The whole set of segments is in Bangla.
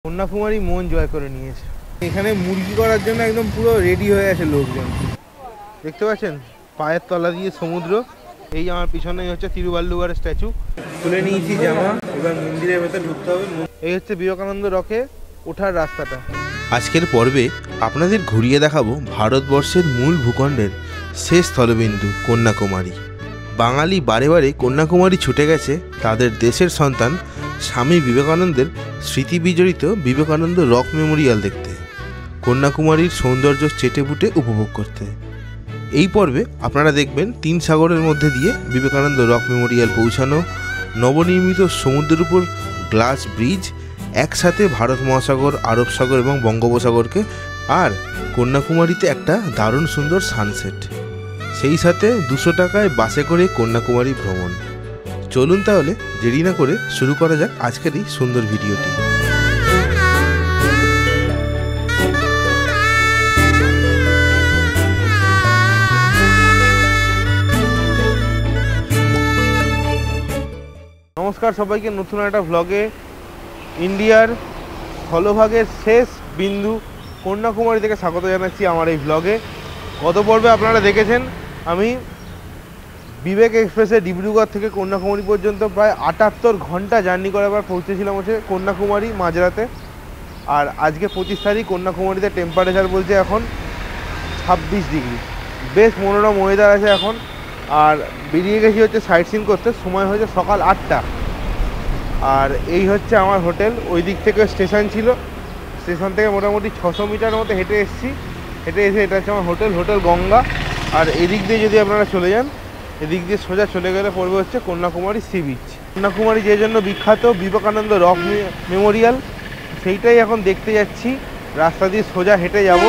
কন্যাকুমারী মন জয় করে নিয়েছে। এখানে মুরগি করার জন্য একদম পুরো রেডি হয়ে আছে লোকজন। দেখতে পাচ্ছেন পায়ের তলা দিয়ে সমুদ্র। এই আমার পিছনেই হচ্ছে তিরুভাল্লুভারের স্ট্যাচু। খুলে নিয়েছি জামা, এবার মন্দিরের ভেতর ঢুকতে হবে। এই হচ্ছে বিবেকানন্দ রকে ওঠার রাস্তাটা। আজকের পর্বে আপনাদের ঘুরিয়ে দেখাবো ভারতবর্ষের মূল ভূখণ্ডের শেষ স্থলবিন্দু কন্যাকুমারী। বাঙালি বারে বারে কন্যাকুমারী ছুটে গেছে তাদের দেশের সন্তান স্বামী বিবেকানন্দের স্মৃতি বিজড়িত বিবেকানন্দ রক মেমোরিয়াল দেখতে, কন্যাকুমারীর সৌন্দর্য চেটেপুটে উপভোগ করতে। এই পর্বে আপনারা দেখবেন 3 সাগরের মধ্যে দিয়ে বিবেকানন্দ রক মেমোরিয়াল পৌঁছানো, নবনির্মিত সমুদ্রের উপর গ্লাস ব্রিজ, একসাথে ভারত মহাসাগর, আরব সাগর এবং বঙ্গোপসাগরকে, আর কন্যাকুমারীতে একটা দারুণ সুন্দর সানসেট, সেই সাথে 200 টাকায় বাসে করে কন্যাকুমারী ভ্রমণ। চলুন তাহলে দেরি না করে শুরু করা যাক আজকের এই সুন্দর ভিডিওটি। নমস্কার সবাইকে, নতুন একটা ভ্লগে ইন্ডিয়ার স্থলভাগের শেষ বিন্দু কন্যাকুমারী থেকে স্বাগত জানাচ্ছি আমার এই ভ্লগে। গত পর্বে আপনারা দেখেছেন আমি বিবেক এক্সপ্রেসে ডিব্রুগড় থেকে কন্যাকুমারী পর্যন্ত প্রায় 78 ঘন্টা জার্নি করে আবার পৌঁছেছিলাম হচ্ছে কন্যাকুমারী মাঝরাতে। আর আজকে 25 তারিখ, কন্যাকুমারীতে টেম্পারেচার বলছে এখন 26 ডিগ্রি। বেশ মনোরম ওয়েদার আছে এখন। আর বেরিয়ে গেছি হচ্ছে সাইট সিন করতে, সময় হয়েছে সকাল 8টা। আর এই হচ্ছে আমার হোটেল। ওই দিক থেকে স্টেশন ছিল, স্টেশন থেকে মোটামুটি 600 মিটার মতো হেঁটে এসেছি। হেঁটে এসে এটা হচ্ছে আমার হোটেল, হোটেল গঙ্গা। আর এদিক দিয়ে যদি আপনারা চলে যান, এদিক দিয়ে সোজা চলে গেলে পড়বে হচ্ছে কন্যাকুমারী সি বিচ। কন্যাকুমারী যে জন্য বিখ্যাত বিবেকানন্দ রক মেমোরিয়াল, সেইটাই এখন দেখতে যাচ্ছি। রাস্তা দিয়ে সোজা হেঁটে যাব।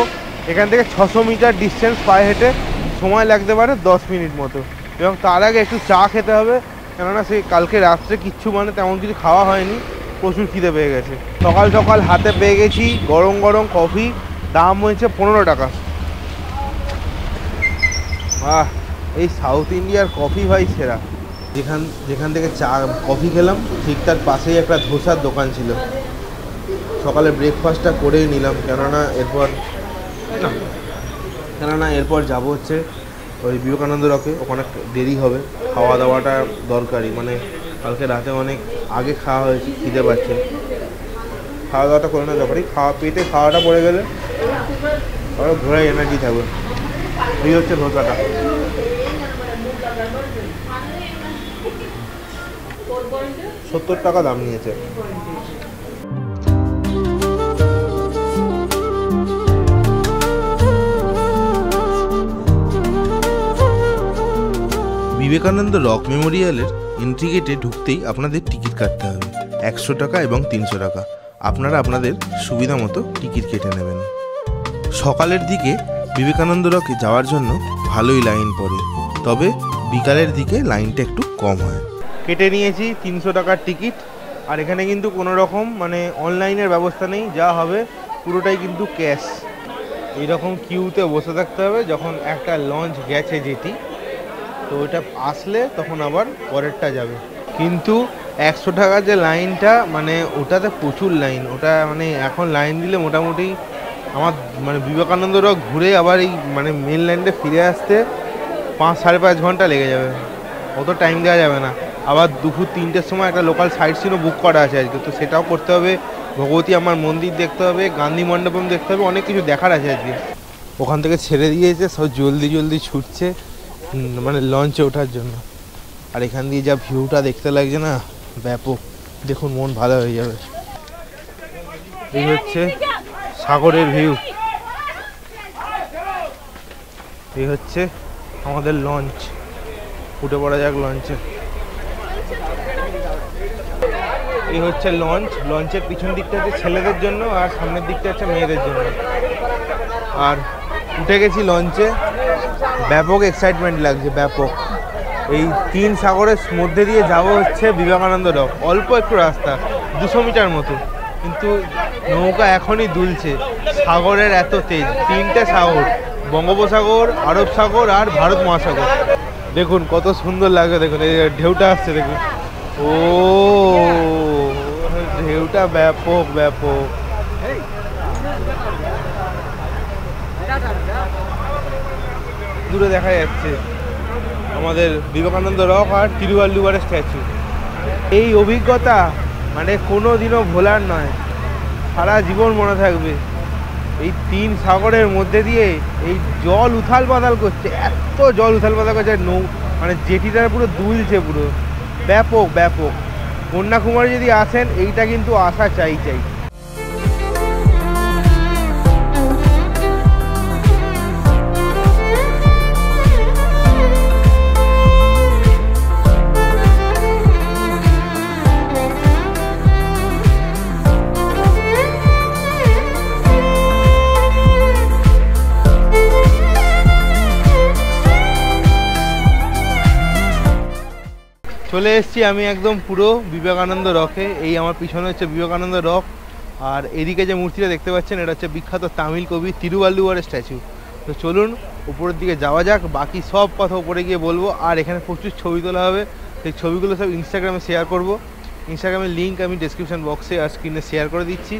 এখান থেকে 600 মিটার ডিস্টেন্স পায়ে হেঁটে সময় লাগতে পারে 10 মিনিট মতো। এবং তার আগে একটু চা খেতে হবে, কেননা সেই কালকে রাত্রে কিচ্ছু তেমন কিছু খাওয়া হয়নি, প্রচুর খিদে পেয়ে গেছে। সকাল সকাল হাতে পেয়ে গেছি গরম গরম কফি, দাম হয়েছে 15 টাকা। আহ, এই সাউথ ইন্ডিয়ার কফি ভাই সেরা। যেখান থেকে চা কফি খেলাম ঠিক তার পাশেই একটা ধোসার দোকান ছিল। সকালে ব্রেকফাস্টটা করেই নিলাম, কেননা এরপর যাব হচ্ছে ওই বিবেকানন্দ রকে। ওখানে দেরি হবে, খাওয়া দাওয়াটা দরকারি। কালকে রাতে অনেক আগে খাওয়া হয়েছে, খিদে পাচ্ছে, খাওয়া দাওয়াটা করে না দরকারি। পেটে খাওয়াটা পড়ে গেলে আরও ঘোরায় এনার্জি থাকবে। এই হচ্ছে ধোসাটা। $70 টাকা দাম নিয়েছে। বিবেকানন্দ রক মেমোরিয়ালের এন্ট্রি গেটে ঢুকতেই আপনাদের টিকিট কাটতে হবে 100 টাকা এবং 300 টাকা। আপনারা আপনাদের সুবিধা মতো টিকিট কেটে নেবেন। সকালের দিকে বিবেকানন্দ রকে যাওয়ার জন্য ভালোই লাইন পড়ে, তবে বিকালের দিকে লাইনটা একটু কম হয়। কেটে নিয়েছি 300 টাকার টিকিট। আর এখানে কিন্তু কোনো রকম অনলাইনের ব্যবস্থা নেই, যা হবে পুরোটাই কিন্তু ক্যাশ। এইরকম কিউতে বসে থাকতে হবে। যখন একটা লঞ্চ গেছে যেটি, তো ওইটা আসলে তখন আবার পরেরটা যাবে। কিন্তু 100 টাকার যে লাইনটা, ওটাতে প্রচুর লাইন। ওটা এখন লাইন দিলে মোটামুটি আমার বিবেকানন্দ রক ঘুরে আবার এই মেনল্যান্ডে ফিরে আসতে 5-5.5 ঘন্টা লেগে যাবে। অত টাইম দেওয়া যাবে না। আবার দুপুর 3টের সময় একটা লোকাল সাইট সিনও বুক করা আছে আজকে, তো সেটাও করতে হবে। ভগবতী আমার মন্দির দেখতে হবে, গান্ধী মণ্ডপম দেখতে হবে, অনেক কিছু দেখার আছে আজকে। ওখান থেকে ছেড়ে দিয়েছে, সব জলদি ছুটছে লঞ্চে ওঠার জন্য। আর এখান দিয়ে যা ভিউটা দেখতে লাগছে না, ব্যাপক। দেখুন, মন ভালো হয়ে যাবে। এই হচ্ছে সাগরের ভিউ। এই হচ্ছে আমাদের লঞ্চ। উঠে পড়া যাক লঞ্চে। এই হচ্ছে লঞ্চ। লঞ্চের পিছন দিকটা হচ্ছে ছেলেদের জন্য, আর সামনের দিকটা হচ্ছে মেয়েদের জন্য। আর উঠে গেছি লঞ্চে, ব্যাপক এক্সাইটমেন্ট লাগছে, ব্যাপক। এই 3 সাগরের মধ্যে দিয়ে যাব হচ্ছে বিবেকানন্দ রক। অল্প একটু রাস্তা, 200 মিটার মতো, কিন্তু নৌকা এখনই দুলছে। সাগরের এত তেজ। 3টে সাগর, বঙ্গোপসাগর, আরব সাগর আর ভারত মহাসাগর। দেখুন কত সুন্দর লাগবে। দেখুন এই ঢেউটা আসছে, দেখুন। ও ঢেউটা ব্যাপক ব্যাপক। দূরে দেখা যাচ্ছে আমাদের বিবেকানন্দ রক আর তিরুভাল্লুভারের স্ট্যাচু। এই অভিজ্ঞতা মানে কোনো দিনও ভোলার নয়, সারা জীবন মনে থাকবে। এই তিন সাগরের মধ্যে দিয়ে এই জল উথাল পাতাল করছে, এত জল উথাল পাতাল করছে, মানে জেটিটার পুরো দুলছে পুরো, ব্যাপক ব্যাপক। কন্যাকুমারী যদি আসেন এইটা কিন্তু আসা চাই। চলে এসেছি আমি একদম পুরো বিবেকানন্দ রকে। এই আমার পিছনে হচ্ছে বিবেকানন্দ রক, আর এদিকে যে মূর্তিটা দেখতে পাচ্ছেন এটা হচ্ছে বিখ্যাত তামিল কবি তিরুভাল্লুভারের স্ট্যাচু। তো চলুন উপরের দিকে যাওয়া যাক, বাকি সব কথা উপরে গিয়ে বলবো। আর এখানে প্রচুর ছবি তোলা হবে, সেই ছবিগুলো সব ইনস্টাগ্রামে শেয়ার করব। ইনস্টাগ্রামের লিঙ্ক আমি ডেসক্রিপশন বক্সে আর স্ক্রিনে শেয়ার করে দিচ্ছি,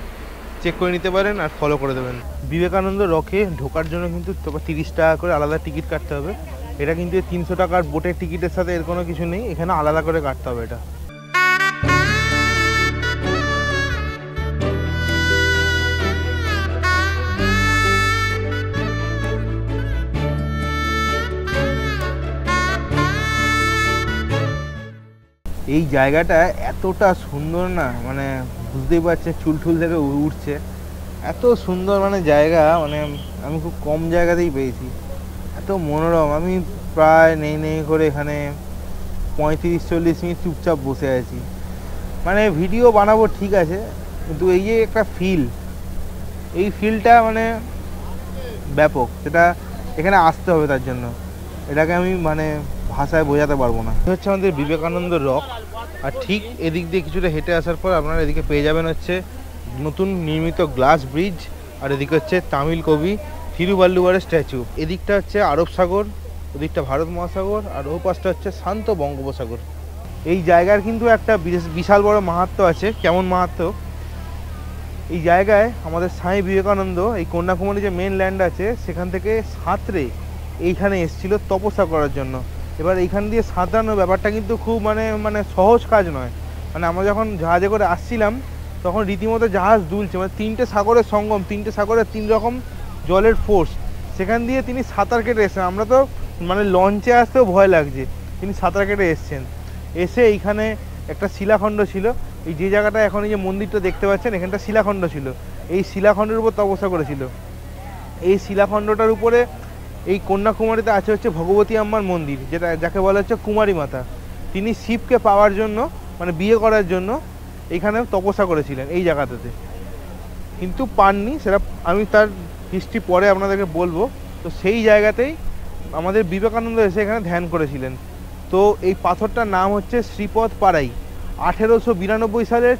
চেক করে নিতে পারেন আর ফলো করে দেবেন। বিবেকানন্দ রকে ঢোকার জন্য কিন্তু 30 টাকা করে আলাদা টিকিট কাটতে হবে। এটা কিন্তু 300 টাকার বোটের টিকিটের সাথে এর কোনো কিছু নেই, এখানে আলাদা করে কাটতে হবে এটা। এই জায়গাটা এতটা সুন্দর না, মানে বুঝতেই পারছে চুল টুল থেকে উঠছে, এত সুন্দর মানে জায়গা, মানে আমি খুব কম জায়গাতেই পেয়েছি, এত মনোরম। আমি প্রায় নেই করে এখানে 35-40 মিনিট চুপচাপ বসে আছি। মানে ভিডিও বানাবো ঠিক আছে, কিন্তু এই যে একটা এই ফিলটা মানে ব্যাপক, সেটা এখানে আসতে হবে, তার জন্য এটাকে আমি মানে ভাষায় বোঝাতে পারবো না। হচ্ছে আমাদের বিবেকানন্দ রক, আর ঠিক এদিক দিয়ে কিছুটা হেঁটে আসার পর আপনারা এদিকে পেয়ে যাবেন হচ্ছে নতুন নির্মিত গ্লাস ব্রিজ, আর এদিকে হচ্ছে তামিল কবি তিরুভাল্লুভারের স্ট্যাচু। এদিকটা হচ্ছে আরব সাগর, ওদিকটা ভারত মহাসাগর, আর ও পাশটা হচ্ছে শান্ত বঙ্গোপসাগর। এই জায়গার কিন্তু একটা বিশাল বড় মাহাত্ম্য আছে। কেমন মাহাত্ম্য? এই জায়গায় আমাদের স্বামী বিবেকানন্দ এই কন্যাকুমারী যে মেন ল্যান্ড আছে সেখান থেকে সাঁতরে এইখানে এসেছিল তপস্যা করার জন্য। এবার এইখান দিয়ে সাঁতরানোর ব্যাপারটা কিন্তু খুব মানে সহজ কাজ নয়। মানে আমরা যখন জাহাজে করে আসছিলাম তখন রীতিমতো জাহাজ দুলছে, মানে 3টে সাগরের সঙ্গম, 3টে সাগরের 3 রকম জলের ফোর্স, সেখান দিয়ে তিনি সাঁতার কেটে এসেছেন। আমরা তো মানে লঞ্চে আসতেও ভয় লাগছে, তিনি সাঁতার কেটে এসছেন। এসে এইখানে একটা শিলাখণ্ড ছিল, এই যে জায়গাটা এখন এই যে মন্দিরটা দেখতে পাচ্ছেন এখানটা শিলাখণ্ড ছিল, এই শিলাখণ্ডের উপর তপস্যা করেছিল। এই শিলাখণ্ডটার উপরে এই কন্যাকুমারীতে আছে হচ্ছে ভগবতী আম্মার মন্দির, যাকে বলা হচ্ছে কুমারী মাতা। তিনি শিবকে পাওয়ার জন্য মানে বিয়ে করার জন্য এইখানে তপস্যা করেছিলেন এই জায়গাটাতে, কিন্তু পাননি। সেটা আমি তার হিস্ট্রি পরে আপনাদেরকে বলবো। তো সেই জায়গাতেই আমাদের বিবেকানন্দ এসে এখানে ধ্যান করেছিলেন। তো এই পাথরটার নাম হচ্ছে শ্রীপদ পাড়াই। 1892 সালের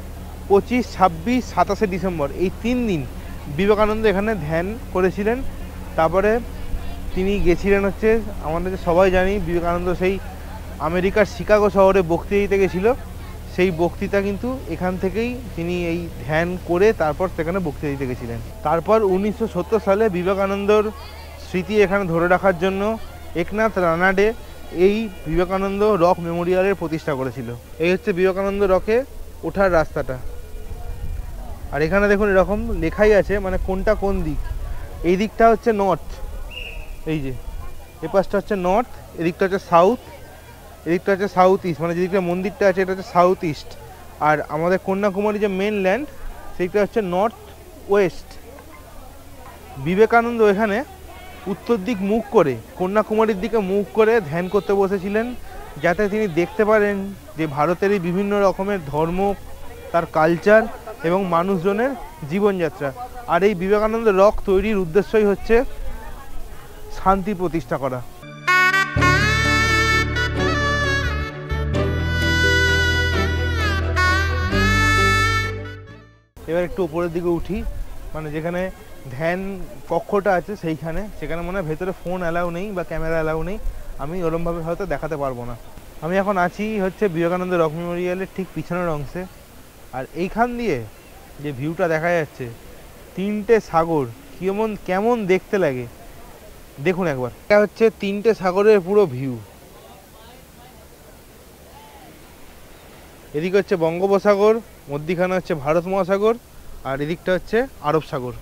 25, 26, 27 ডিসেম্বর এই 3 দিন বিবেকানন্দ এখানে ধ্যান করেছিলেন। তারপরে তিনি গেছিলেন হচ্ছে, আমাদের সবাই জানি বিবেকানন্দ সেই আমেরিকার শিকাগো শহরে বক্তৃতা দিতে গেছিল। সেই বক্তৃতা কিন্তু এখান থেকেই তিনি এই ধ্যান করে তারপর সেখানে বক্তৃতা দিতে গেছিলেন। তারপর 1970 সালে বিবেকানন্দর স্মৃতি এখানে ধরে রাখার জন্য একনাথ রানাডে এই বিবেকানন্দ রক মেমোরিয়ালের প্রতিষ্ঠা করেছিল। এই হচ্ছে বিবেকানন্দ রকে ওঠার রাস্তাটা। আর এখানে দেখুন এরকম লেখাই আছে মানে কোনটা কোন দিক। এই দিকটা হচ্ছে নর্থ, এই যে এই পাশটা হচ্ছে নর্থ, এদিকটা হচ্ছে সাউথ, এদিকটা হচ্ছে সাউথ ইস্ট, মানে যেদিকটা মন্দিরটা আছে এটা হচ্ছে সাউথ ইস্ট। আর আমাদের কন্যাকুমারী যে মেন ল্যান্ড সেইটা হচ্ছে নর্থ ওয়েস্ট। বিবেকানন্দ এখানে উত্তর দিক মুখ করে, কন্যাকুমারীর দিকে মুখ করে ধ্যান করতে বসেছিলেন, যাতে তিনি দেখতে পারেন যে ভারতেরই বিভিন্ন রকমের ধর্ম, তার কালচার এবং মানুষজনের জীবনযাত্রা। আর এই বিবেকানন্দ রক তৈরির উদ্দেশ্যই হচ্ছে শান্তি প্রতিষ্ঠা করা। এবার একটু উপরের দিকে উঠি, মানে যেখানে ধ্যান কক্ষটা আছে সেখানে মনে হয় ভেতরে ফোন অ্যালাউ নেই বা ক্যামেরা অ্যালাউ নেই, আমি ওরমভাবে হয়তো দেখাতে পারবো না। আমি এখন আছি হচ্ছে বিবেকানন্দ রক মেমোরিয়ালের ঠিক পিছনের অংশে। আর এইখান দিয়ে যে ভিউটা দেখা যাচ্ছে তিনটে সাগর কেমন কেমন দেখতে লাগে দেখুন একবার। এটা হচ্ছে তিনটে সাগরের পুরো ভিউ। এদিকে হচ্ছে বঙ্গোপসাগর, মধ্যিখানে হচ্ছে ভারত মহাসাগর, আর এদিকটা হচ্ছে আরব সাগর।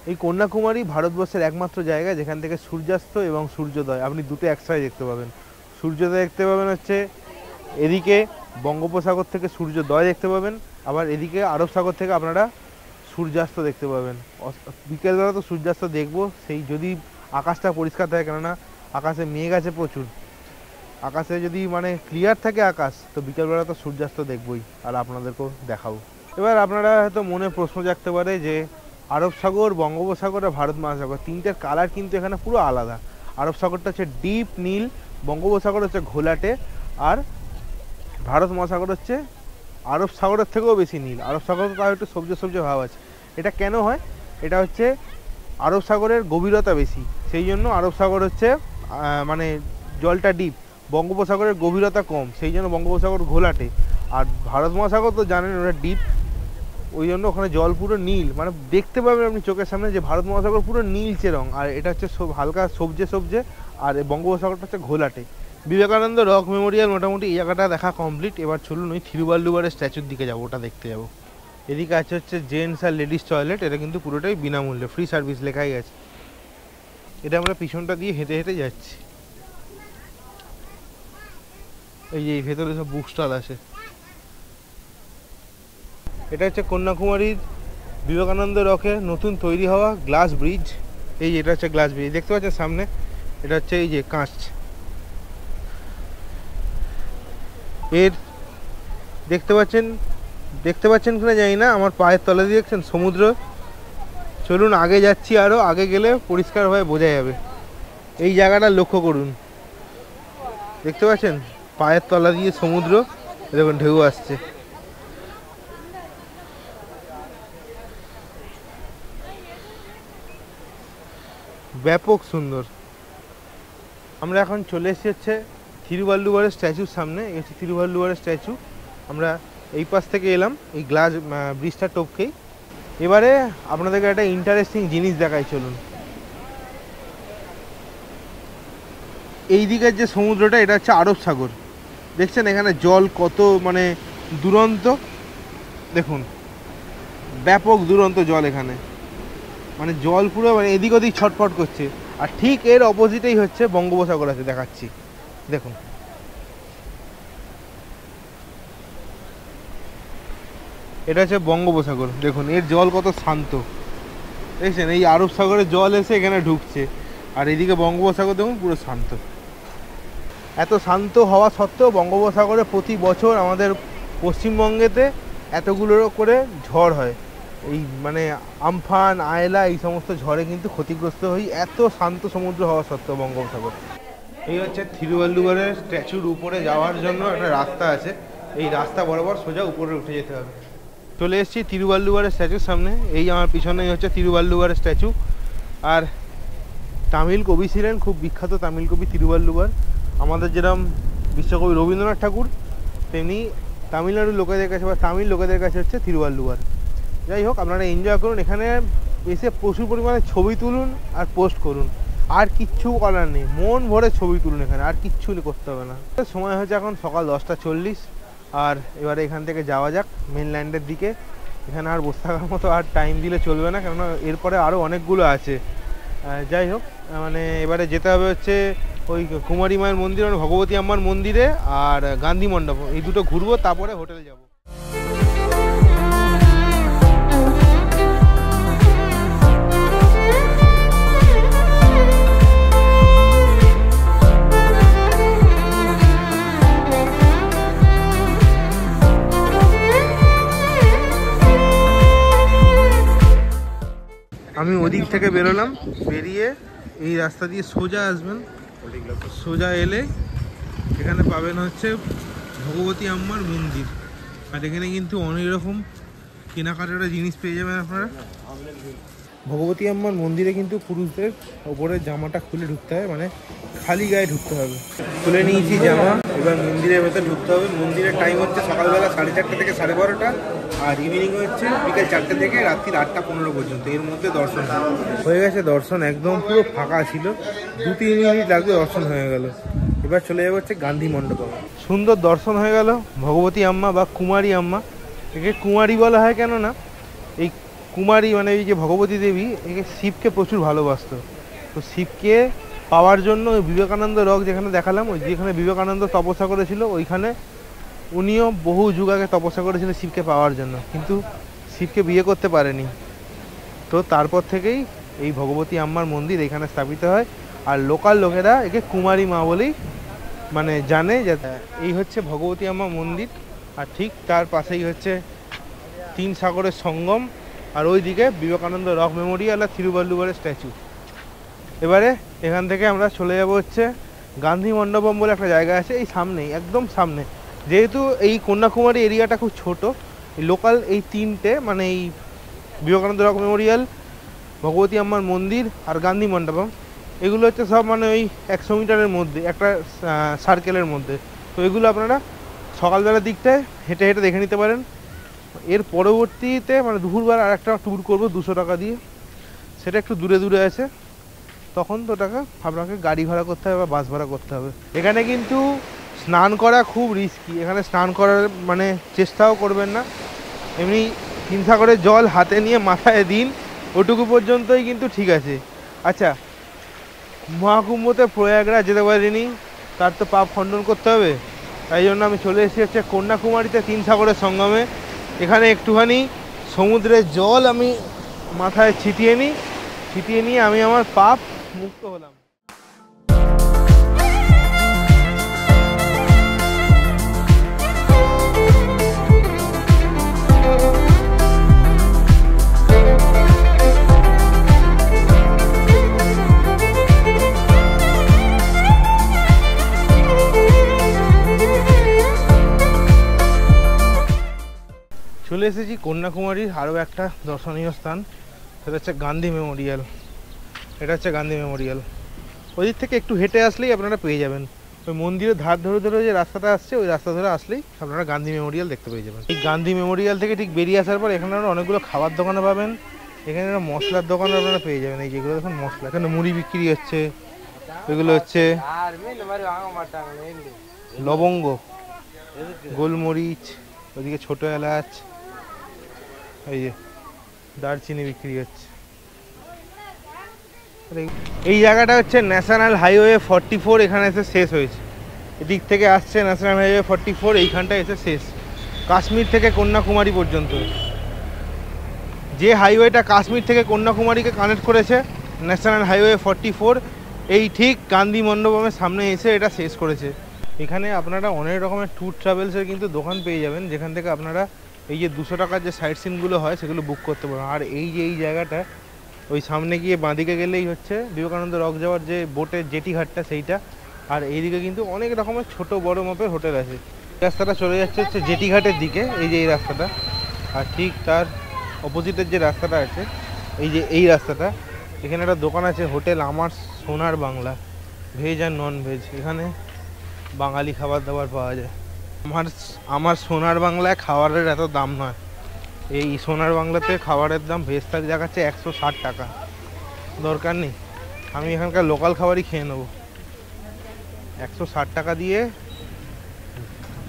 এই কন্যাকুমারী ভারতবর্ষের একমাত্র জায়গা যেখান থেকে সূর্যাস্ত এবং সূর্যোদয় আপনি দুটো একসাথে দেখতে পাবেন। সূর্যোদয় দেখতে পাবেন হচ্ছে এদিকে বঙ্গোপসাগর থেকে, সূর্যোদয় দেখতে পাবেন, আবার এদিকে আরব সাগর থেকে আপনারা সূর্যাস্ত দেখতে পাবেন। বিকেলবেলা তো সূর্যাস্ত দেখবো, সেই যদি আকাশটা পরিষ্কার থাকে, কেননা আকাশে মেঘ আছে প্রচুর, আকাশে যদি মানে ক্লিয়ার থাকে আকাশ, তো বিকেলবেলা তো সূর্যাস্ত দেখবই আর আপনাদেরকেও দেখাবো। এবার আপনারা হয়তো মনে প্রশ্ন জাগতে পারে যে আরব সাগর, বঙ্গোপসাগর আর ভারত মহাসাগর তিনটের কালার কিন্তু এখানে পুরো আলাদা। আরব সাগরটা হচ্ছে ডিপ নীল, বঙ্গোপসাগর হচ্ছে ঘোলাটে, আর ভারত মহাসাগর হচ্ছে আরব সাগরের থেকেও বেশি নীল। আরব সাগর তাও একটু সবজি সবজি ভাব আছে। এটা কেন হয়? এটা হচ্ছে আরব সাগরের গভীরতা বেশি, সেই জন্য আরব সাগর হচ্ছে মানে জলটা ডিপ, বঙ্গোপসাগরের গভীরতা কম, সেই জন্য বঙ্গোপসাগর ঘোলাটে। আর ভারত মহাসাগর তো জানেন ওটা ডিপ, ওই জন্য ওখানে জল পুরো নীল, মানে দেখতে পাবেন আপনি চোখের সামনে যে ভারত মহাসাগর পুরো নীলচে রং, আর এটা হচ্ছে হালকা সবজে সবজে, আর বঙ্গোপসাগরটা হচ্ছে ঘোলাটে। বিবেকানন্দ রক মেমোরিয়াল মোটামুটি এই জায়গাটা দেখা কমপ্লিট। এবার চলুন ওই থিরুভাল্লুভারের স্ট্যাচুর দিকে যাবো, ওটা দেখতে যাবো। এদিকে আছে হচ্ছে জেন্টস আর লেডিস টয়লেট, এটা কিন্তু পুরোটাই বিনামূল্যে, ফ্রি সার্ভিস লেখাই আছে। এটা আমরা পিছনটা দিয়ে হেঁটে হেঁটে যাচ্ছি। এই যে ভেতরে সব বুক স্টল আছে। এটা হচ্ছে কন্যাকুমারীর বিবেকানন্দ রকে নতুন তৈরি হওয়া গ্লাস ব্রিজ। এই যে এটা হচ্ছে গ্লাস ব্রিজ, দেখতে পাচ্ছেন সামনে, এটা হচ্ছে এই যে কাঁচ। এর দেখতে পাচ্ছেন কিনা জানি না, আমার পায়ের তলে দিয়ে দেখছেন সমুদ্র। চলুন আগে যাচ্ছি, আরও আগে গেলে পরিষ্কারভাবে বোঝা যাবে। এই জায়গাটা লক্ষ্য করুন, দেখতে পাচ্ছেন পায়ের তলা দিয়ে সমুদ্র, দেখুন ঢেউ আসছে। ব্যাপক সুন্দর। আমরা এখন চলে এসেছি হচ্ছে থিরুভাল্লুভারের স্ট্যাচুর সামনে। এই হচ্ছে থিরুভাল্লুভারের স্ট্যাচু। আমরা এই পাশ থেকে এলাম এই গ্লাস ব্রিজটা টপকেই। এবারে আপনাদেরকে একটা ইন্টারেস্টিং জিনিস দেখাই, চলুন। এই দিকের যে সমুদ্রটা, এটা হচ্ছে আরব সাগর। দেখছেন এখানে জল কত মানে দুরন্ত, দেখুন ব্যাপক দুরন্ত জল এখানে, মানে জল পুরো মানে এদিক ওদিক ছটফট করছে। আর ঠিক এর অপোজিটেই হচ্ছে বঙ্গোপসাগর আছে, দেখাচ্ছি দেখুন। এটা হচ্ছে বঙ্গোপসাগর, দেখুন এর জল কত শান্ত, দেখছেন এই আরব সাগরের জল এসে এখানে ঢুকছে, আর এদিকে বঙ্গোপসাগর দেখুন পুরো শান্ত। এত শান্ত হওয়া সত্ত্বেও বঙ্গোপসাগরে প্রতি বছর আমাদের পশ্চিমবঙ্গেতে এতগুলো করে ঝড় হয়। এই মানে আমফান, আয়লা, এই সমস্ত ঝড়ে কিন্তু ক্ষতিগ্রস্ত হই, এত শান্ত সমুদ্র হওয়া সত্ত্বেও বঙ্গোপসাগর। এই হচ্ছে থিরুভাল্লুভারের স্ট্যাচুর উপরে যাওয়ার জন্য একটা রাস্তা আছে, এই রাস্তা বরাবর সোজা উপরে উঠে যেতে হবে। চলে এসেছি থিরুভাল্লুভারের স্ট্যাচুর সামনে। এই আমার পিছনেই হচ্ছে থিরুভাল্লুভারের স্ট্যাচু। আর তামিল কবি ছিলেন, খুব বিখ্যাত তামিল কবি থিরুভাল্লুভার। আমাদের যেরকম বিশ্বকবি রবীন্দ্রনাথ ঠাকুর, তেমনি তামিলনাড়ুর লোকেদের কাছে বা তামিল লোকেদের কাছে হচ্ছে থিরুভাল্লুভার। যাই হোক, আপনারা এনজয় করুন, এখানে এসে প্রচুর পরিমাণে ছবি তুলুন আর পোস্ট করুন, আর কিচ্ছু করার নেই, মন ভরে ছবি তুলুন, এখানে আর কিচ্ছু করতে হবে না। সময় হয়েছে এখন সকাল 10:40, আর এবারে এখান থেকে যাওয়া যাক মেনল্যান্ডের দিকে। এখানে আর বসে থাকার মতো আর টাইম দিলে চলবে না, কেননা এরপরে আরও অনেকগুলো আছে। যাই হোক, মানে এবারে যেতে হবে হচ্ছে ওই কুমারী মায়ের মন্দির, মানে ভগবতী আম্মার মন্দিরে, আর গান্ধী মণ্ডপ, এই দুটো ঘুরবো, তারপরে হোটেলে যাব। আমি ওদিক থেকে বেরোলাম, বেরিয়ে এই রাস্তা দিয়ে সোজা আসবেন, সোজা এলে এখানে পাবেন হচ্ছে ভগবতী আম্মার মন্দির। আর এখানে কিন্তু অনেক রকম কেনাকাটার জিনিস পেয়ে যাবেন আপনারা। ভগবতী আম্মার মন্দিরে কিন্তু পুরুষদের ওপরের জামাটা খুলে ঢুকতে হয়, মানে খালি গায়ে ঢুকতে হবে। খুলে নিয়েছি জামা, এবার মন্দিরের ভেতরে ঢুকতে হবে। মন্দিরের টাইম হচ্ছে সকালবেলা 4:30 থেকে 12:30, আর ইভিনিং হচ্ছে বিকেল 4টে থেকে রাত্রি 8:15 পর্যন্ত। এর মধ্যে দর্শন হয়ে গেছে। দর্শন একদম পুরো ফাঁকা ছিল, 2-3 মিনিট লাগবে, দর্শন হয়ে গেল। এবার চলে যাবো হচ্ছে গান্ধী মণ্ডপে। সুন্দর দর্শন হয়ে গেল ভগবতী আম্মা বা কুমারী আম্মা। একে কুমারী বলা হয় কেন না, এই কুমারী মানে এই যে ভগবতী দেবী, একে শিবকে প্রচুর ভালোবাসত। তো শিবকে পাওয়ার জন্য ওই বিবেকানন্দ রক যেখানে দেখালাম, ওই যেখানে বিবেকানন্দ তপস্যা করেছিল, ওইখানে উনিও বহু যুগ আগে তপস্যা করেছিল শিবকে পাওয়ার জন্য, কিন্তু শিবকে বিয়ে করতে পারেনি। তো তারপর থেকেই এই ভগবতী আম্মার মন্দির এখানে স্থাপিত হয়, আর লোকাল লোকেরা একে কুমারী মা বলেই মানে জানে। যে এই হচ্ছে ভগবতী আম্মা মন্দির, আর ঠিক তার পাশেই হচ্ছে 3 সাগরের সঙ্গম, আর ওইদিকে বিবেকানন্দ রক মেমোরিয়াল আর থিরুবল্লুবরের স্ট্যাচু। এবারে এখান থেকে আমরা চলে যাব হচ্ছে গান্ধী মণ্ডপম বলে একটা জায়গা আছে এই সামনেই, একদম সামনে। যেহেতু এই কন্যাকুমারী এরিয়াটা খুব ছোট, এই লোকাল এই 3টে মানে এই বিবেকানন্দ রক মেমোরিয়াল, ভগবতী আম্মার মন্দির আর গান্ধী মণ্ডপম, এগুলো হচ্ছে সব মানে ওই 100 মিটারের মধ্যে একটা সার্কেলের মধ্যে। তো এগুলো আপনারা সকালবেলার দিকটায় হেঁটে হেঁটে দেখে নিতে পারেন। এর পরবর্তীতে মানে দুপুরবেলা আর একটা ট্যুর করবো 200 টাকা দিয়ে, সেটা একটু দূরে দূরে আছে, তখন তো টাকা আপনাকে গাড়ি ভাড়া করতে হবে বা বাস ভাড়া করতে হবে। এখানে কিন্তু স্নান করা খুব রিস্কি, এখানে স্নান করার মানে চেষ্টাও করবেন না। এমনি 3 সাগরের জল হাতে নিয়ে মাথায় দিন, ওটুকু পর্যন্তই কিন্তু ঠিক আছে। আচ্ছা, মহাকুম্ভতে প্রয়াগরাজ যেতে পারিনি, তার তো পাপ খণ্ডন করতে হবে, তাই জন্য আমি চলে এসেছি হচ্ছে কন্যাকুমারীতে 3 সাগরের সঙ্গমে। এখানে একটুখানি সমুদ্রের জল আমি মাথায় ছিটিয়ে নিয়ে আমি আমার পাপ মুক্ত হলাম। চলে এসেছি কন্যাকুমারীর আরও একটা দর্শনীয় স্থান, সেটা হচ্ছে গান্ধী মেমোরিয়াল। এটা হচ্ছে গান্ধী মেমোরিয়াল। ওই দিক থেকে একটু হেঁটে আসলেই আপনারা পেয়ে যাবেন। ওই মন্দিরের ধার ধরে ধরে যে রাস্তাটা আসছে, ওই রাস্তা ধরে আসলেই আপনারা গান্ধী মেমোরিয়াল দেখতে পেয়ে যাবেন। এই গান্ধী মেমোরিয়াল থেকে ঠিক বেরিয়ে আসার পর এখানে আপনারা অনেকগুলো খাবার দোকানে পাবেন, এখানে মশলার দোকানে আপনারা পেয়ে যাবেন। এই যেগুলো দেখুন মশলা, এখানে মুড়ি বিক্রি হচ্ছে, এগুলো হচ্ছে লবঙ্গ, গোলমরিচ, ওইদিকে ছোটো এলাচ, এই যে দারচিনি বিক্রি হচ্ছে। এই জায়গাটা হচ্ছে ন্যাশনাল হাইওয়ে 44, এখানে এসে শেষ হয়েছে। এদিক থেকে আসছে ন্যাশনাল হাইওয়ে 44, এইখানটায় এসে শেষ, কাশ্মীর থেকে কন্যাকুমারী পর্যন্ত। যে হাইওয়েটা কাশ্মীর থেকে কন্যাকুমারীকে কানেক্ট করেছে, ন্যাশনাল হাইওয়ে 44, এই ঠিক গান্ধী মণ্ডপমের সামনে এসে এটা শেষ করেছে। এখানে আপনারা অনেক রকমের ট্যুর ট্রাভেলসের কিন্তু দোকান পেয়ে যাবেন, যেখান থেকে আপনারা এই যে 200 টাকার যে সাইট সিনগুলো হয় সেগুলো বুক করতে পারেন। আর এই যে এই জায়গাটা, ওই সামনে গিয়ে বাঁদিকে গেলেই হচ্ছে বিবেকানন্দ রক যাওয়ার যে বোটের জেটি ঘাটটা সেইটা। আর এইদিকে কিন্তু অনেক রকমের ছোট বড় মাপের হোটেল আছে। রাস্তাটা চলে যাচ্ছে হচ্ছে জেটি ঘাটের দিকে, এই যে এই রাস্তাটা। আর ঠিক তার অপোজিটের যে রাস্তাটা আছে, এই যে এই রাস্তাটা, এখানে একটা দোকান আছে হোটেল আমার সোনার বাংলা, ভেজ আর নন ভেজ। এখানে বাঙালি খাবার দাবার পাওয়া যায়। আমার সোনার বাংলায় খাবারের এত দাম নয়। এই সোনার বাংলাতে খাবারের দাম ভেজ থালি দেখাচ্ছে 160 টাকা। দরকার নেই, আমি এখানকার লোকাল খাবারই খেয়ে নেবো। 160 টাকা দিয়ে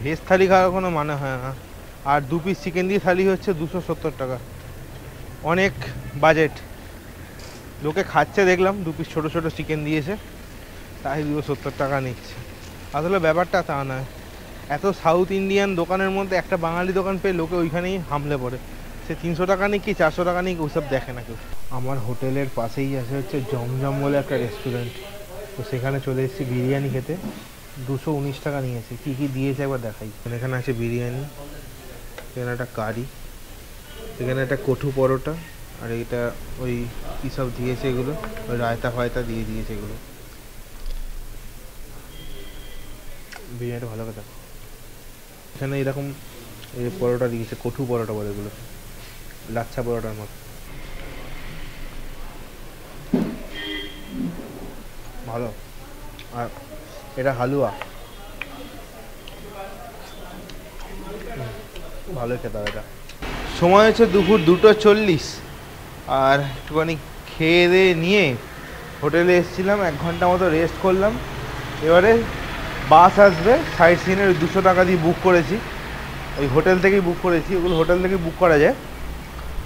ভেজ থালি খাওয়ার কোনো মানে হয় না। আর 2 পিস চিকেন দিয়ে থালি হচ্ছে 270 টাকা। অনেক বাজেট। লোকে খাচ্ছে দেখলাম, 2 পিস ছোটো ছোটো চিকেন দিয়েছে, তাই 270 টাকা নিচ্ছে। আসলে ব্যাপারটা তা নয়। এত সাউথ ইন্ডিয়ান দোকানের মধ্যে একটা বাঙালি দোকান পেয়ে লোকে ওইখানেই হামলে পড়ে। সে 300 টাকা নিক কি 400 টাকা নিক, ওইসব দেখে না কেউ। আমার হোটেলের পাশেই আছে হচ্ছে জমজম বলে একটা রেস্টুরেন্ট। তো সেখানে চলে এসেছি বিরিয়ানি খেতে। 219 টাকা নিয়েছে। কী কী দিয়েছে একবার দেখাই। এখানে আছে বিরিয়ানি, এখানে একটা কারি, এখানে একটা কটু পরোটা, আর এটা ওই কী সব দিয়েছে এগুলো, ওই রায়তা ফায়তা দিয়ে দিয়েছে এগুলো। বিরিয়ানিটা ভালো কথা। এখানে এরকম এই পরোটা দিয়েছে, কটু পরোটা বলে এগুলো, লাচ্ছা পরোটার মতো। ভালো। আর এটা হালুয়া, ভালো খেতে হবে এটা। সময় হচ্ছে দুপুর 2:40, আর একটুখানি খেয়ে দিয়ে নিয়ে হোটেলে এসেছিলাম, 1 ঘন্টা মতো রেস্ট করলাম। এবারে বাস আসবে, সাইট সিনের 200 টাকা দিয়ে বুক করেছি, ওই হোটেল থেকেই বুক করেছি, ওগুলো হোটেল থেকে বুক করা যায়।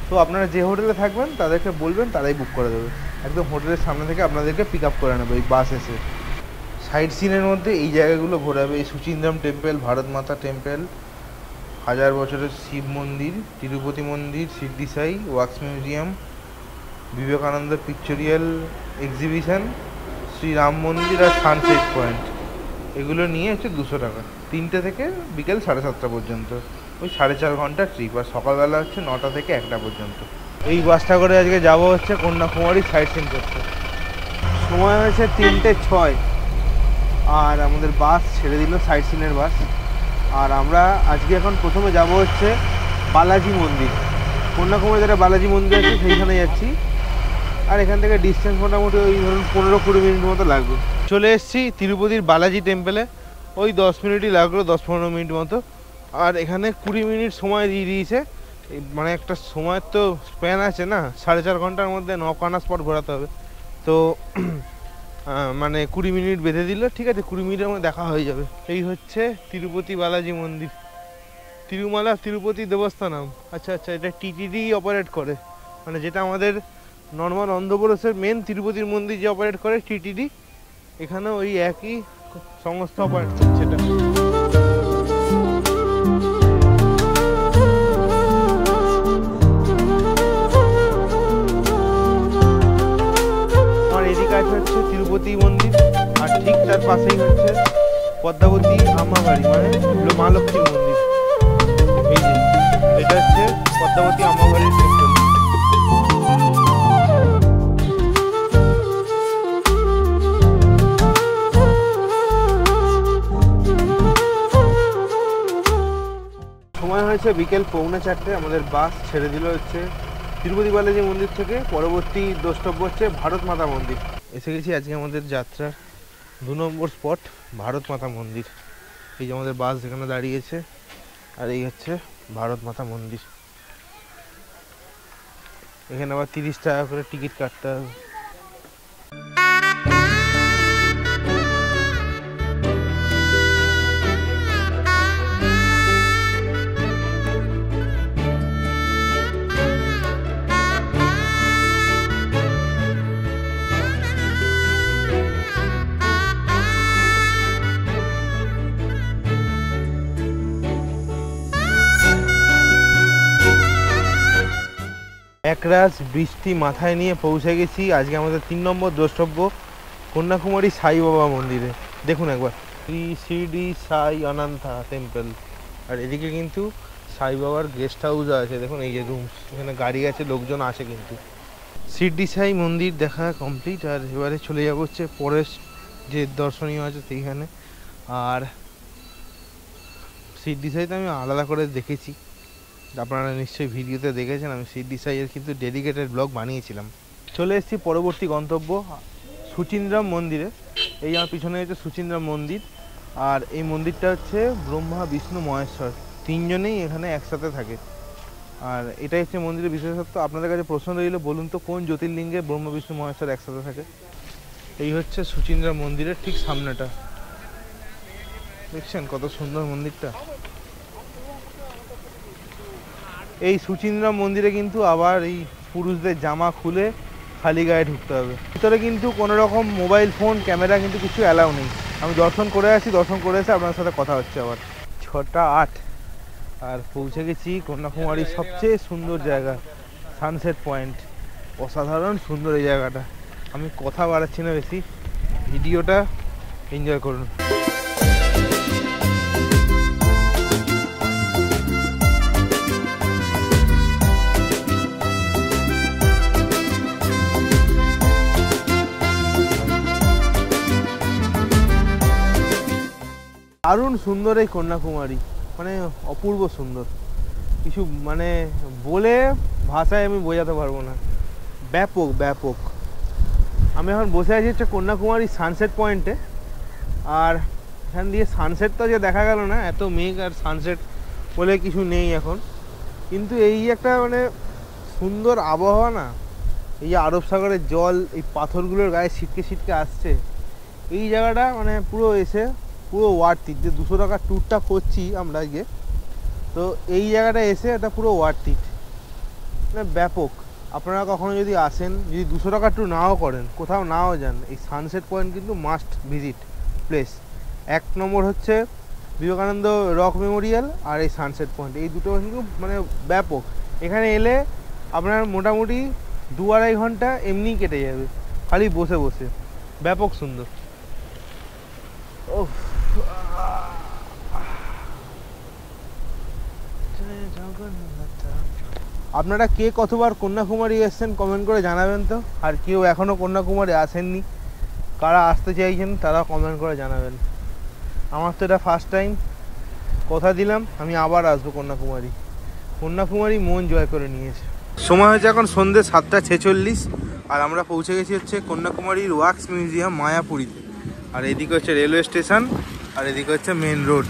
তো আপনারা যে হোটেলে থাকবেন তাদেরকে বলবেন, তারাই বুক করে দেবে, একদম হোটেলের সামনে থেকে আপনাদেরকে পিক আপ করে নেবে এই বাস এসে। সাইট সিনের মধ্যে এই জায়গাগুলো ঘোরাবে, এই সুচিন্দ্রম টেম্পল, ভারত মাতা টেম্পল, 1000 বছরের শিব মন্দির, তিরুপতি মন্দির, Siddhi Sai, wax museum, Vivekananda pictorial exhibition, Shriram মন্দির আর সানসেট পয়েন্ট। এগুলো নিয়ে হচ্ছে 200 টাকা, 3টে থেকে বিকেল 7:30 পর্যন্ত, ওই 4.5 ঘন্টার ট্রিপ। আর সকালবেলা হচ্ছে 9টা থেকে 1টা পর্যন্ত। এই বাসটা করে আজকে যাবো হচ্ছে কন্যাকুমারী সাইট সিন করতে। সময় হয়েছে 3:06, আর আমাদের বাস ছেড়ে দিল, সাইট সিনের বাস। আর আমরা আজকে এখন প্রথমে যাব হচ্ছে বালাজি মন্দির। কন্যাকুমারী যেটা বালাজি মন্দির আছে সেইখানে যাচ্ছি। আর এখান থেকে ডিস্টেন্স মোটামুটি ওই ধরুন 15-20 মিনিট মতো লাগবে। চলে এসেছি তিরুপতির বালাজি টেম্পলে, ওই 10 মিনিটই লাগলো, 10-15 মিনিট মতো। আর এখানে 20 মিনিট সময় দিয়ে দিয়েছে, মানে একটা সময়ের তো স্প্যান আছে না, 4.5 ঘন্টার মধ্যে 9খানা স্পট ঘোরাতে হবে। তো মানে 20 মিনিট বেঁধে দিল, ঠিক আছে, 20 মিনিটের মধ্যে দেখা হয়ে যাবে। এই হচ্ছে তিরুপতি বালাজি মন্দির, তিরুমালা তিরুপতি দেবস্থানম। আচ্ছা আচ্ছা, এটা টিটিডি অপারেট করে, মানে যেটা আমাদের নর্মাল অন্ধ্রপ্রদেশের মেন তিরুপতির মন্দির যে অপারেট করে টিটিডি, এখানে ওই একই সংস্থা অপারেট করছে এটা। আমার এদিকে আছে হচ্ছে তিরুপতি মন্দির, আর ঠিক তার পাশেই হচ্ছে পদ্মাবতী আম্মাবাড়ি, মানে মা লক্ষ্মীর মন্দির। এই যে এটা হচ্ছে পদ্মাবতী আম্মাবাড়ির টেম্পল। সময় হয়েছে বিকেল 3:45, আমাদের বাস ছেড়ে দিল হচ্ছে তিরুপতি বালাজি মন্দির থেকে। পরবর্তী দ্রষ্টব্য হচ্ছে ভারত মাতা মন্দির। এসে গেছি আজকে আমাদের যাত্রার 2 নম্বর স্পট, ভারত মাতা মন্দির। এই যে আমাদের বাস যেখানে দাঁড়িয়েছে, আর এই হচ্ছে ভারত মাতা মন্দির। এখানে আবার 30 টাকা করে টিকিট কাটতে হবে। একরাশ বৃষ্টি মাথায় নিয়ে পৌঁছে গেছি আজকে আমাদের 3 নম্বর দ্রষ্টব্য কন্যাকুমারী সাই বাবা মন্দিরে। দেখুন একবার, শ্রী শিরডি সাই অনন্তা টেম্পল। আর এদিকে কিন্তু সাই বাবার গেস্ট হাউস আছে, দেখুন এই যে রুমস, এখানে গাড়ি আছে, লোকজন আসে কিন্তু। শিরডি সাই মন্দির দেখা কমপ্লিট, আর এবারে চলে যাবো হচ্ছে পরের যে দর্শনীয় আছে সেইখানে। আর শিরডি সাই তো আমি আলাদা করে দেখেছি, আপনারা নিশ্চয়ই ভিডিওতে দেখেছেন, আমি শিরডি সাইয়ের কিন্তু ডেডিকেটেড ব্লগ বানিয়েছিলাম। চলে এসেছি পরবর্তী গন্তব্য সুচিন্দ্রম মন্দিরে। এই আমার পিছনে হচ্ছে সুচিন্দ্রম মন্দির, আর এই মন্দিরটা হচ্ছে ব্রহ্মা বিষ্ণু মহেশ্বর 3জনেই এখানে একসাথে থাকে। আর এটাই হচ্ছে মন্দিরের বিশেষত্ব। আপনাদের কাছে প্রশ্ন রইল, বলুন তো কোন জ্যোতির্লিঙ্গে ব্রহ্মা বিষ্ণু মহেশ্বর একসাথে থাকে? এই হচ্ছে সুচিন্দ্রম মন্দিরের ঠিক সামনেটা, দেখছেন কত সুন্দর মন্দিরটা। এই সুচিন্দ্রম মন্দিরে কিন্তু আবার এই পুরুষদের জামা খুলে খালি গায়ে ঢুকতে হবে। ভিতরে কিন্তু কোনো রকম মোবাইল ফোন ক্যামেরা কিন্তু কিছু অ্যালাউ নেই। আমি দর্শন করে এসে আপনার সাথে কথা হচ্ছে আবার। 6:08 আর পৌঁছে গেছি কন্যাকুমারীর সবচেয়ে সুন্দর জায়গা, সানসেট পয়েন্ট। অসাধারণ সুন্দর এই জায়গাটা। আমি কথা বাড়াচ্ছি না বেশি, ভিডিওটা এনজয় করুন। দারুণ সুন্দর এই কন্যাকুমারী, মানে অপূর্ব সুন্দর, কিছু মানে বলে ভাষায় আমি বোঝাতে পারবো না। ব্যাপক ব্যাপক। আমি এখন বসে আছি হচ্ছে কন্যাকুমারী সানসেট পয়েন্টে। আর এখান দিয়ে সানসেট তো যে দেখা গেল না, এত মেঘ আর সানসেট বলে কিছু নেই এখন। কিন্তু এই একটা মানে সুন্দর আবহাওয়া না, এই যে আরব সাগরের জল এই পাথরগুলোর গায়ে ছিটকে ছিটকে আসছে, এই জায়গাটা মানে পুরো এসে পুরো ওয়ার্থিট। যে 200 টাকার ট্যুরটা করছি আমরা গিয়ে, তো এই জায়গাটা এসে এটা পুরো ওয়ার্থিট, মানে ব্যাপক। আপনারা কখনো যদি আসেন, যদি 200 টাকার ট্যুর নাও করেন, কোথাও নাও যান, এই সানসেট পয়েন্ট কিন্তু মাস্ট ভিজিট প্লেস। 1 নম্বর হচ্ছে বিবেকানন্দ রক মেমোরিয়াল, আর এই সানসেট পয়েন্ট, এই দুটো কিন্তু মানে ব্যাপক। এখানে এলে আপনার মোটামুটি 2-2.5 ঘন্টা এমনিই কেটে যাবে খালি বসে বসে, ব্যাপক সুন্দর। আপনারা কে কতবার কন্যাকুমারী এসেছেন কমেন্ট করে জানাবেন তো। আর কেউ এখনও কন্যাকুমারী আসেননি, কারা আসতে চাইছেন তারা কমেন্ট করে জানাবেন। আমার তো এটা ফার্স্ট টাইম, কথা দিলাম আমি আবার আসবো কন্যাকুমারী। কন্যাকুমারী মন জয় করে নিয়েছে। সময় হয়েছে এখন সন্ধ্যে 7:46, আর আমরা পৌঁছে গেছি হচ্ছে কন্যাকুমারীর ওয়াক্স মিউজিয়াম মায়াপুরীতে। আর এদিকে হচ্ছে রেলওয়ে স্টেশন, আর এদিকে হচ্ছে মেন রোড,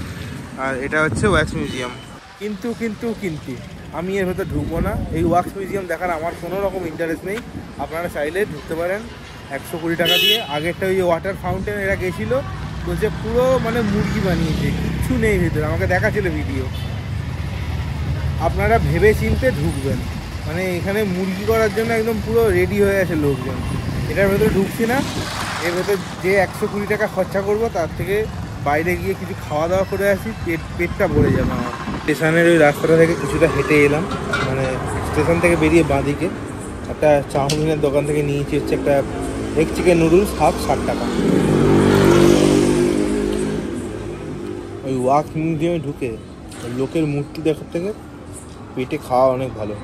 আর এটা হচ্ছে ওয়াক্স মিউজিয়াম। কিন্তু কিন্তু কিন্তু আমি এর ভেতর ঢুকবো না। এই ওয়াক্স মিউজিয়াম দেখার আমার কোনো রকম ইন্টারেস্ট নেই। আপনারা চাইলে ঢুকতে পারেন 120 টাকা দিয়ে। আগেরটা ওই যে ওয়াটার ফাউন্টেন এরা গেছিলো, বলছে পুরো মানে মুরগি বানিয়েছে, কিচ্ছু নেই ভেতরে, আমাকে দেখাচ্ছিল ভিডিও। আপনারা ভেবে চিনতে ঢুকবেন, মানে এখানে মুরগি করার জন্য একদম পুরো রেডি হয়ে আছে লোকজন। এটার ভেতরে ঢুকছি না। এর ভেতর যে 120 টাকা খরচা করবো, তার থেকে বাইরে গিয়ে কিছু খাওয়া দাওয়া করে আসি, পেটটা ভরে যাবে আমার। স্টেশনের ওই রাস্তাটা থেকে কিছুটা হেঁটে এলাম, মানে স্টেশন থেকে বেরিয়ে বাঁদিকে একটা চাউমিনের দোকান থেকে নিয়েছি হচ্ছে একটা এগ চিকেন নুডলস, হাফ 60 টাকা। ওই ওয়াক মিউজিয়ামে ঢুকে লোকের মূর্তি দেখার থেকে পেটে খাওয়া অনেক ভালো।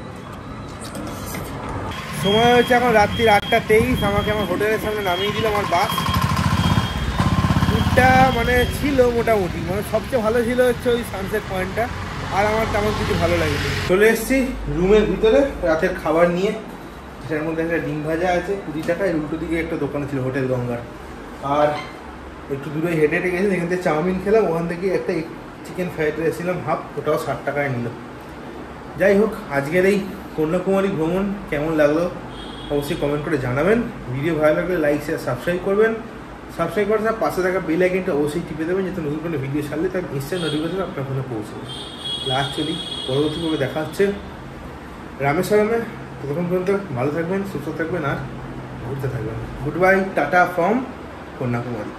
সময় হচ্ছে এখন রাত্রি 8:23। আমাকে আমার হোটেলের সামনে নামিয়ে দিল আমার বাস। ট্যুরটা মানে ছিল মোটামুটি, মানে সবচেয়ে ভালো ছিল হচ্ছে ওই সানসেট পয়েন্টটা, আর আমার তেমন কিছু ভালো লাগেনি। চলে এসেছি রুমের ভিতরে রাতের খাবার নিয়ে। সেটার মধ্যে একটা ডিম ভাজা আছে 20 টাকায়, উল্টো দিকে একটা দোকান ছিল হোটেল গঙ্গার। আর একটু দূরে হেঁটে হেঁটে গেছি, এখান থেকে চাউমিন খেলাম, ওখান থেকে একটা চিকেন ফ্রাইড রাইস ছিলাম হাফ, ওটাও 60 টাকায় নিল। যাই হোক, আজকের এই কন্যাকুমারী ভ্রমণ কেমন লাগলো অবশ্যই কমেন্ট করে জানাবেন। ভিডিও ভালো লাগলে লাইক শেয়ার সাবস্ক্রাইব করবেন। সাবস্ক্রাইব করার সাথে পাশে থাকা বেল আইকনটা অবশ্যই টিপে দেবেন, যাতে নতুন কোনো ভিডিও ছাড়লে তার ইনস্ট্যান্ট নোটিফিকেশন আপনার ফোনে পৌঁছবে। লাস্ট চলি, পরবর্তী ভাবে দেখা হচ্ছে রামেশ্বরমে। ততক্ষণ পর্যন্ত ভালো থাকবেন, সুস্থ থাকবেন, আর ঘুরতে থাকবেন। Good bye, tata from Kanyakumari.